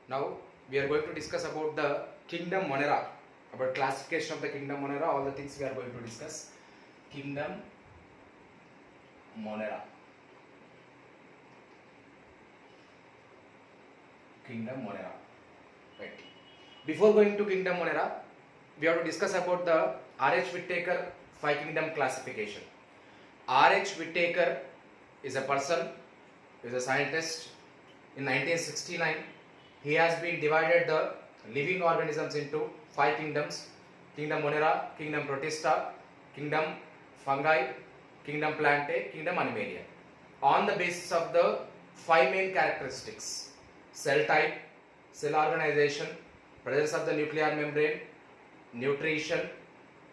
Now we are going to discuss about the kingdom Monera, about classification of the kingdom Monera, all the things we are going to discuss. Kingdom Monera. Kingdom Monera. Right. Before going to kingdom Monera, we have to discuss about the R.H. Whittaker five kingdom classification. R.H. Whittaker is a person, is a scientist. In 1969, he has been divided the living organisms into five kingdoms: kingdom Monera, kingdom Protista, kingdom Fungi, kingdom Plantae, kingdom Animalia. On the basis of the five main characteristics: cell type, cell organization, presence of the nuclear membrane, nutrition,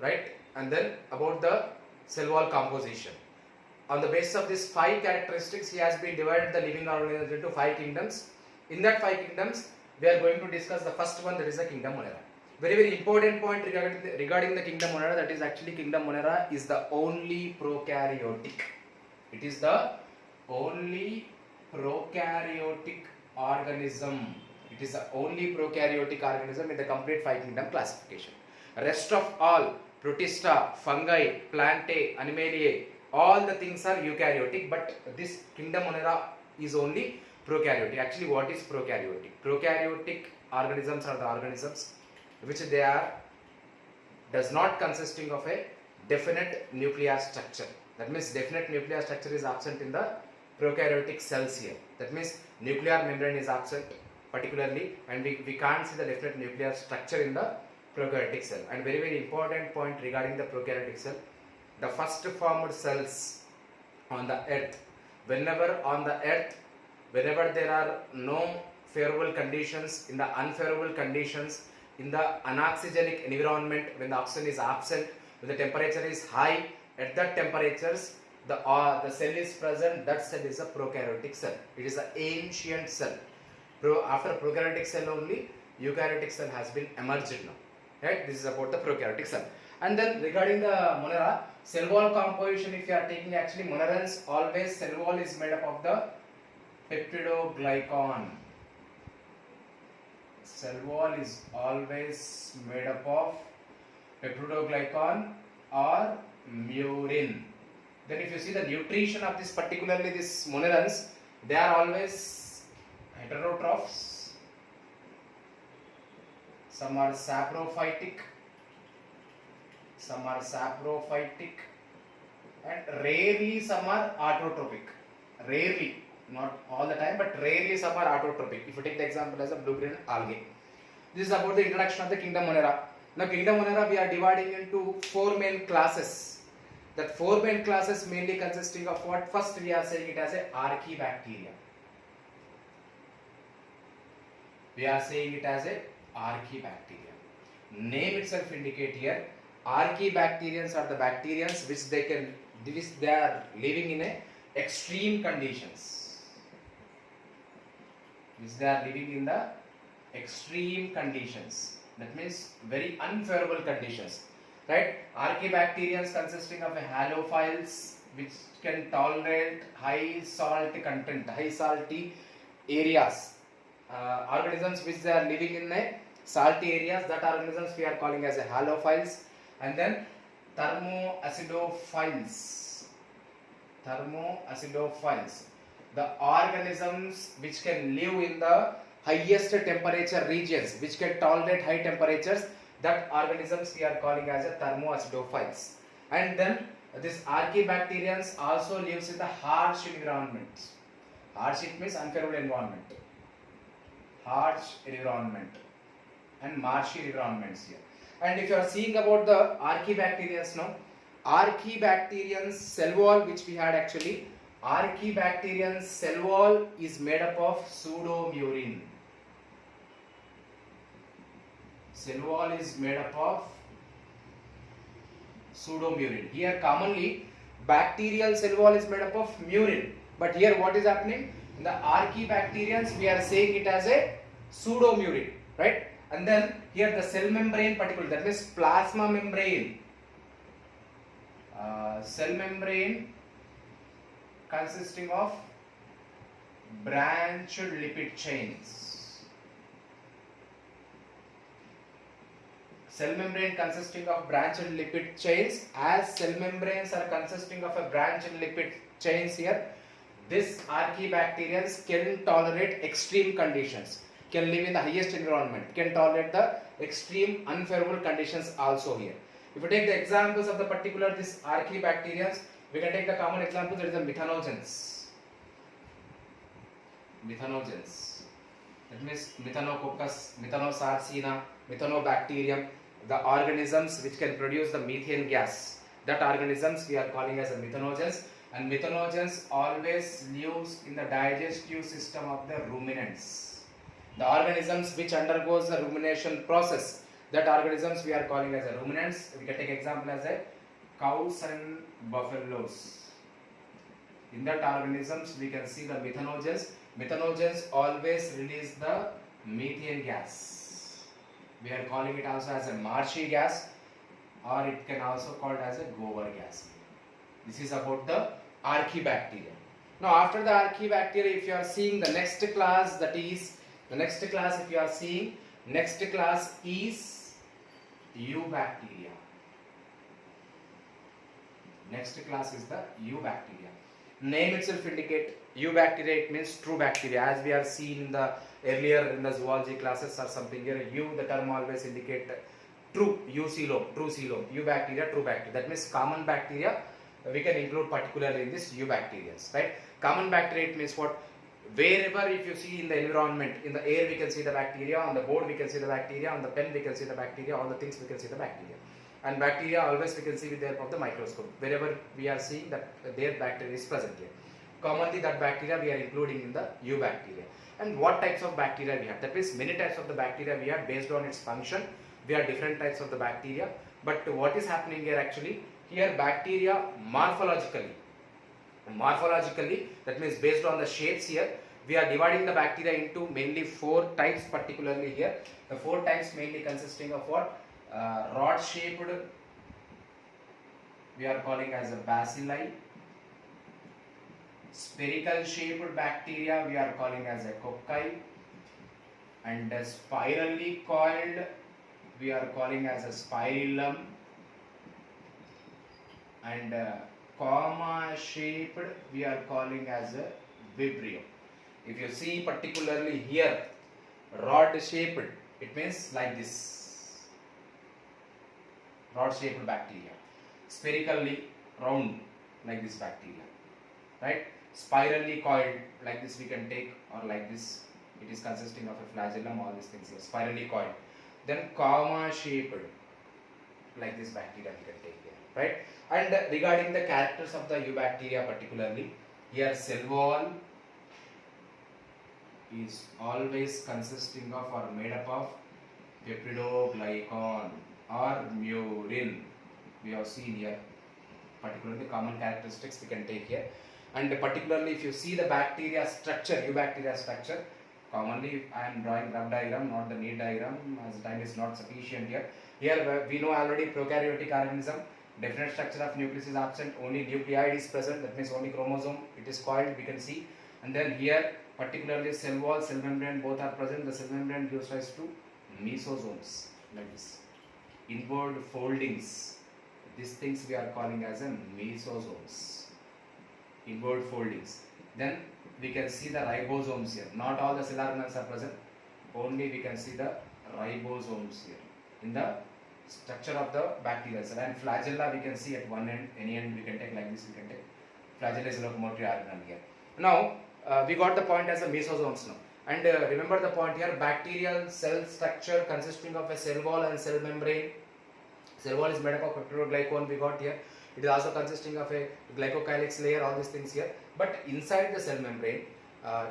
right, and then about the cell wall composition. On the basis of these five characteristics, he has been divided the living organisms into five kingdoms. In that five kingdoms, we are going to discuss the first one, that is the kingdom Monera. Very important point regarding the kingdom Monera, that is actually kingdom Monera is the only prokaryotic. It is the only prokaryotic organism. It is the only prokaryotic organism in the complete five kingdom classification. Rest of all, Protista, Fungi, Plantae, Animalia, all the things are eukaryotic, but this kingdom Monera is only prokaryotic. Actually, what is prokaryotic? Prokaryotic organisms are the organisms which they are does not consisting of a definite nuclear structure. That means definite nuclear structure is absent in the prokaryotic cells here. That means nuclear membrane is absent particularly, and we can't see the definite nuclear structure in the prokaryotic cell. And very important point regarding the prokaryotic cell, the first formed cells on the earth, whenever there are no favorable conditions, in the unfavorable conditions, in the anoxygenic environment, when the oxygen is absent, when the temperature is high, at that temperatures the cell is present, that cell is a prokaryotic cell. It is an ancient cell. After prokaryotic cell only, eukaryotic cell has been emerged now. Right? This is about the prokaryotic cell. And then regarding the Monera, cell wall composition, if you are taking actually Monerans, always cell wall is made up of the peptidoglycan. Cell wall is always made up of peptidoglycan or murin. Then if you see the nutrition of this, particularly this Monerans, they are always heterotrophs. Some are saprophytic, and rarely some are autotrophic. Rarely, not all the time, but rarely some are autotrophic. If you take the example as a blue-green algae. This is about the introduction of the kingdom Monera. Now kingdom Monera we are dividing into four main classes. That four main classes mainly consisting of what? First we are saying it as a archaebacteria. We are saying it as a archaebacteria. Name itself indicate here, archaebacterians are the bacterians which they are living in a extreme conditions. Which they are living in the extreme conditions. That means very unfavorable conditions. Right? Archaebacterians consisting of a halophiles which can tolerate high salt content, high salty areas. Organisms which they are living in a salty areas, that organisms we are calling as a halophiles. And then thermoacidophiles. The organisms which can live in the highest temperature regions, which can tolerate high temperatures, that organisms we are calling as a thermoacidophiles. And then this archaebacterians also lives in the harsh environments. Harsh, it means unfavorable environment. Harsh environment and marshy environments here. And if you are seeing about the archaebacterians now, archaebacterians cell wall which we had actually, archaebacterians cell wall is made up of pseudomurin. Cell wall is made up of pseudomurin. Here commonly bacterial cell wall is made up of murin, but here what is happening? In the archaebacterians we are saying it as a pseudomurin, right? And then here the cell membrane particle, that means plasma membrane, cell membrane consisting of branched lipid chains. cell membrane consisting of branched lipid chains. As cell membranes are consisting of a branched lipid chains here, this archaebacterians can tolerate extreme conditions, can live in the highest environment, can tolerate the extreme unfavorable conditions also here. If you take the examples of the particular this archaebacterians, we can take the common example, that is the methanogens. Methanogens. That means Methanococcus, Methanosarcina, Methanobacterium, the organisms which can produce the methane gas. That organisms we are calling as a methanogens, and methanogens always lives in the digestive system of the ruminants. The organisms which undergoes the rumination process, that organisms we are calling as a ruminants. We can take example as a cows and buffaloes. In that organisms we can see the methanogens. Methanogens always release the methane gas. We are calling it also as a marshy gas, or it can also called as a gobar gas. This is about the archaebacteria. Now after the archaebacteria, if you are seeing the next class, that is the next class, if you are seeing next class is eubacteria. Next class is the eubacteria. Name itself indicate eubacteria, it means true bacteria. As we are seen in the earlier in the zoology classes or something here, the term always indicate true, eucoelom, true coelom, eubacteria, true bacteria. That means common bacteria we can include particularly in this eubacteria, right? Common bacteria, it means what? Wherever if you see in the environment, in the air we can see the bacteria, on the board we can see the bacteria, on the pen we can see the bacteria, all the things we can see the bacteria. And bacteria always we can see with the help of the microscope. Wherever we are seeing that their bacteria is present here. Commonly that bacteria we are including in the eubacteria. And what types of bacteria we have? That means many types of the bacteria we have based on its function. We have different types of the bacteria. But what is happening here actually? Here bacteria morphologically, that means based on the shapes here, we are dividing the bacteria into mainly 4 types particularly here. The 4 types mainly consisting of what? Rod shaped we are calling as a bacilli. Spherical shaped bacteria we are calling as a cocci, and spirally coiled we are calling as a spirillum, and comma shaped we are calling as a vibrio. If you see particularly here rod shaped, it means like this, rod shaped bacteria. Spherically round like this bacteria, right? Spirally coiled like this we can take, or like this, it is consisting of a flagellum, all these things here, spirally coiled. Then comma shaped like this bacteria we can take here, right? And regarding the characters of the eubacteria particularly, here cell wall is always consisting of or made up of peptidoglycan or murin. We have seen here particularly common characteristics we can take here. And particularly if you see the bacteria structure, eubacteria structure, commonly I am drawing rough diagram, not the neat diagram, as time is not sufficient here. Here we know already prokaryotic organism, definite structure of nucleus is absent, only nucleoid is present, that means only chromosome, it is coiled, we can see. And then here particularly cell wall, cell membrane both are present. The cell membrane gives rise to mesosomes like this, inward foldings. These things we are calling as a mesosomes, inward foldings. Then we can see the ribosomes here. Not all the cell organelles are present, only we can see the ribosomes here in the structure of the bacterial cell. And flagella we can see at one end, any end we can take like this, we can take. Flagella is a locomotory organelle here. Now we got the point as a mesosomes now. And remember the point here, bacterial cell structure consisting of a cell wall and cell membrane. Cell wall is made up of peptidoglycan we got here. It is also consisting of a glycocalyx layer, all these things here. But inside the cell membrane,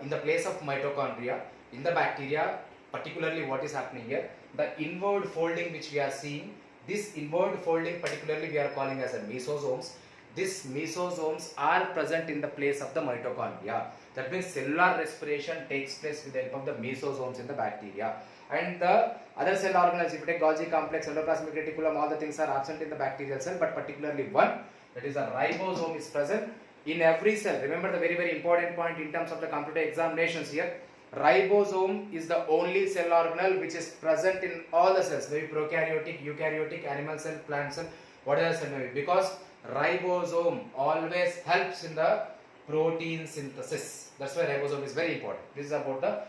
in the place of mitochondria, in the bacteria, particularly what is happening here, the inward folding which we are seeing, this inward folding particularly we are calling as a mesosomes. These mesosomes are present in the place of the mitochondria. That means cellular respiration takes place with the help of the mesosomes in the bacteria. And the other cell organelles, if you take Golgi complex, endoplasmic reticulum, all the things are absent in the bacterial cell, but particularly one, that is a ribosome is present in every cell. Remember the very important point in terms of the computer examinations here. Ribosome is the only cell organelle which is present in all the cells, maybe prokaryotic, eukaryotic, animal cell, plant cell, whatever cell may be, because ribosome always helps in the protein synthesis. That's why ribosome is very important. This is about the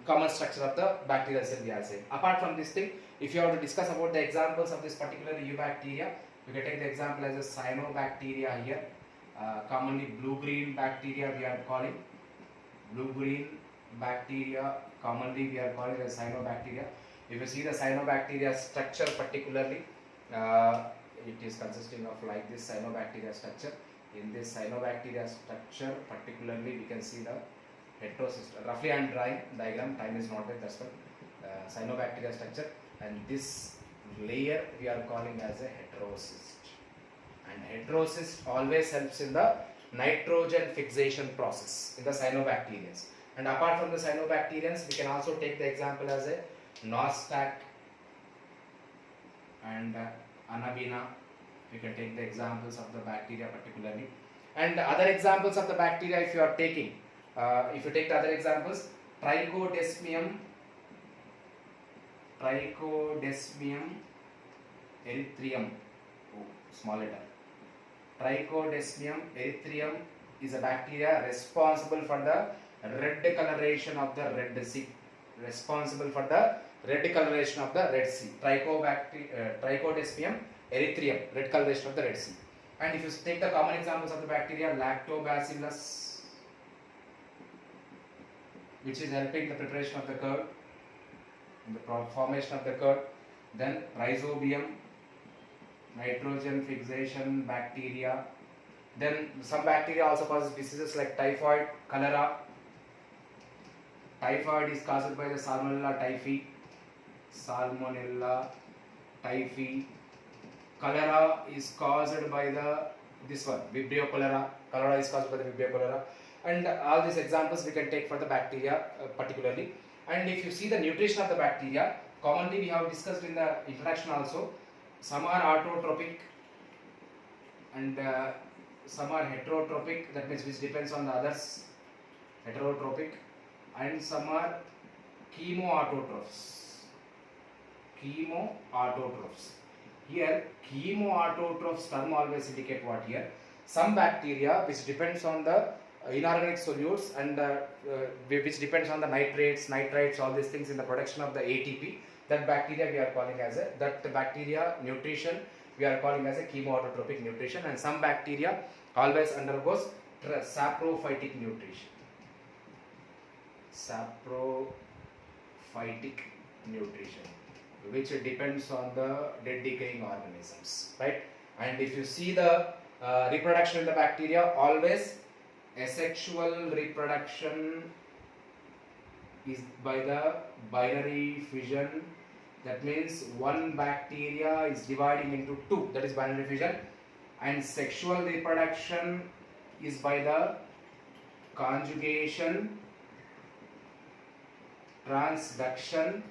common structure of the bacterial cell we are saying. Apart from this thing, if you have to discuss about the examples of this particular eubacteria, you can take the example as a cyanobacteria here. Commonly blue-green bacteria we are calling. Blue-green bacteria commonly we are calling as cyanobacteria. If you see the cyanobacteria structure particularly, it is consisting of like this cyanobacteria structure. In this cyanobacteria structure particularly we can see the heterocyst. Roughly I am drawing diagram, time is not there, that's why. Cyanobacteria structure, and this layer we are calling as a heterocyst. And heterocyst always helps in the nitrogen fixation process in the cyanobacterians. And apart from the cyanobacterians, we can also take the example as a Nostoc and Anabaena. We can take the examples of the bacteria particularly. And other examples of the bacteria, if you are taking, if you take the other examples, Trichodesmium erythraeum, small letter. Trichodesmium erythraeum is a bacteria responsible for the red coloration of the Red Sea. Trichodesmium erythraeum, red coloration of the Red Sea. And if you take the common examples of the bacteria, Lactobacillus, which is helping the preparation of the curd, in the formation of the curd. Then Rhizobium, nitrogen fixation bacteria. Then some bacteria also causes diseases like typhoid, cholera. Typhoid is caused by the Salmonella typhi. Cholera is caused by the Vibrio cholera. Cholera is caused by the Vibrio cholera. And all these examples we can take for the bacteria particularly. And if you see the nutrition of the bacteria, commonly we have discussed in the introduction also, some are autotrophic and some are heterotrophic, that means which depends on the others, heterotrophic, and some are chemoautotrophs. Here chemoautotrophs term always indicate what here? Some bacteria which depends on the inorganic solutes and which depends on the nitrates, all these things in the production of the ATP. That bacteria we are calling as that bacteria nutrition we are calling as a chemoautotrophic nutrition. And some bacteria always undergoes saprophytic nutrition. Which depends on the dead decaying organisms, right? And if you see the reproduction in the bacteria, always asexual reproduction is by the binary fission. That means one bacteria is dividing into two, that is binary fission. And sexual reproduction is by the conjugation, transduction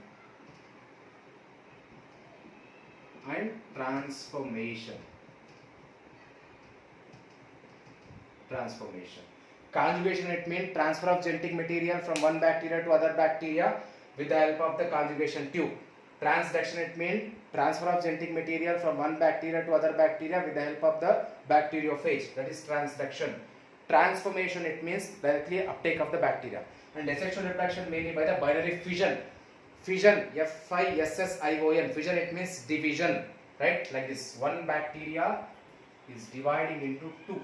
and transformation. Conjugation, it means transfer of genetic material from one bacteria to other bacteria with the help of the conjugation tube. Transduction, it means transfer of genetic material from one bacteria to other bacteria with the help of the bacteriophage, that is transduction. Transformation, it means directly uptake of the bacteria. And asexual reproduction mainly by the binary fission. Fission, Fission, fission, it means division, right? Like this, one bacteria is dividing into two.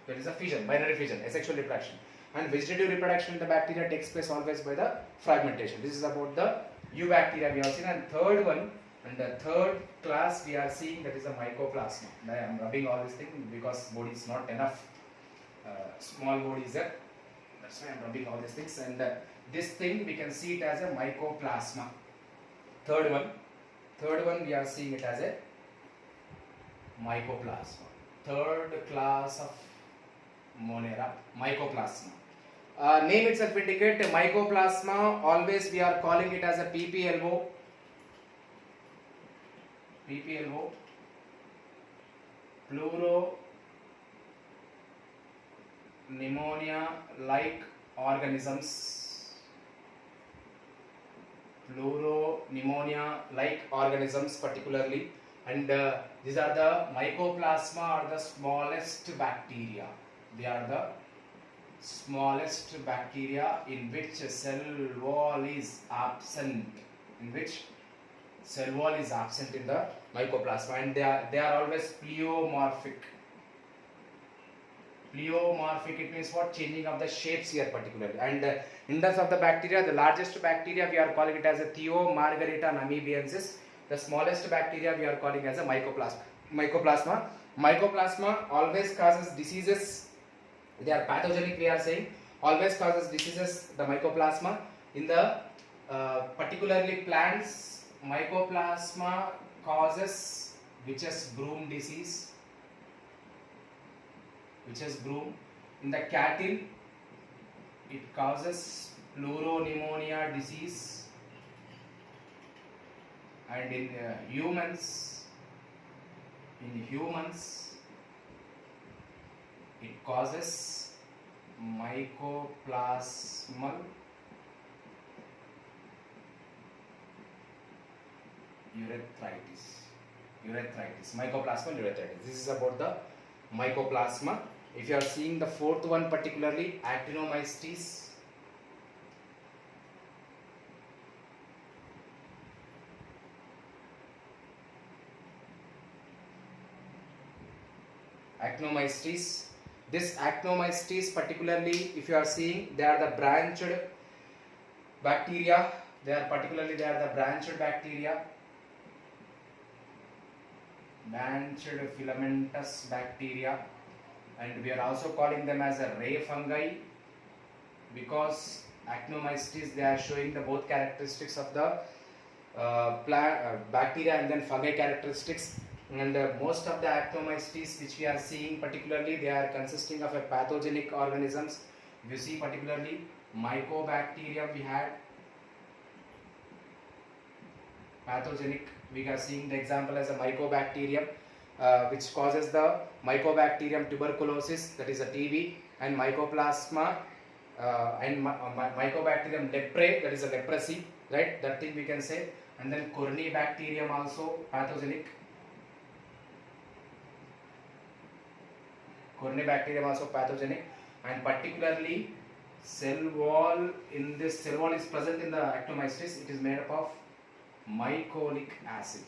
That is a fission, binary fission, asexual reproduction. And vegetative reproduction in the bacteria takes place always by the fragmentation. This is about the eubacteria we have seen. And third one, and the third class we are seeing, that is the mycoplasma. I am rubbing all these things because body is not enough. Small body is there. That's why I am rubbing all these things. And this thing we can see it as a mycoplasma. Third one we are seeing it as a mycoplasma. Third class of Monera, mycoplasma. Name itself indicate mycoplasma, always we are calling it as a PPLO, pleuropneumonia like organisms. Pleuropneumonia like organisms particularly, and these are the Mycoplasma are the smallest bacteria. They are the smallest bacteria in which cell wall is absent. In which cell wall is absent in the Mycoplasma, and they are always pleomorphic. Pleomorphic, it means what? Changing of the shapes here particularly. And in terms of the bacteria, the largest bacteria we are calling it as a Theomargarita namibiensis. The smallest bacteria we are calling as a Mycoplasma. Mycoplasma always causes diseases. They are pathogenic, we are saying. Always causes diseases, the Mycoplasma. In the particularly plants, Mycoplasma causes witch's broom disease. Witch's broom. In the cattle, it causes pleuropneumonia disease, and in humans, it causes mycoplasmal urethritis. Mycoplasmal urethritis. This is about the Mycoplasma. If you are seeing the fourth one particularly, actinomycetes. Actinomycetes. This actinomycetes particularly, if you are seeing, they are the branched bacteria. They are the branched bacteria. Branched filamentous bacteria, and we are also calling them as a ray fungi, because actinomycetes, they are showing the both characteristics of the bacteria and then fungi characteristics. And most of the actinomycetes which we are seeing particularly, they are consisting of a pathogenic organisms. You see particularly Mycobacterium, we had pathogenic. We are seeing the example as a Mycobacterium, which causes the Mycobacterium tuberculosis, that is a TB, and Mycoplasma and Mycobacterium leprae, that is a leprosy, right? That thing we can say. And then Corynebacterium also pathogenic. Corynebacterium also pathogenic, and particularly cell wall. In this cell wall is present in the actinomycetes. It is made up of mycolic acid.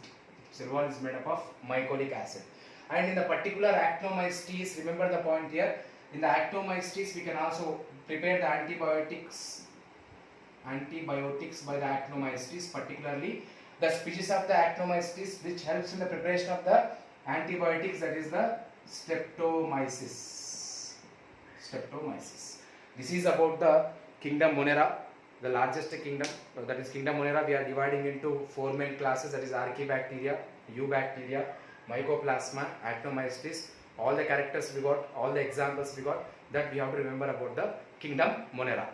Cell wall is made up of mycolic acid. And in the particular actinomycetes, remember the point here, in the actinomycetes we can also prepare the antibiotics by the actinomycetes, particularly the species of the actinomycetes which helps in the preparation of the antibiotics, that is the Streptomyces. This is about the kingdom Monera, the largest kingdom, that is kingdom Monera. We are dividing into four main classes, that is Archaebacteria, Eubacteria, Mycoplasma, Actinomycetes. All the characters we got, all the examples we got, that we have to remember about the kingdom Monera.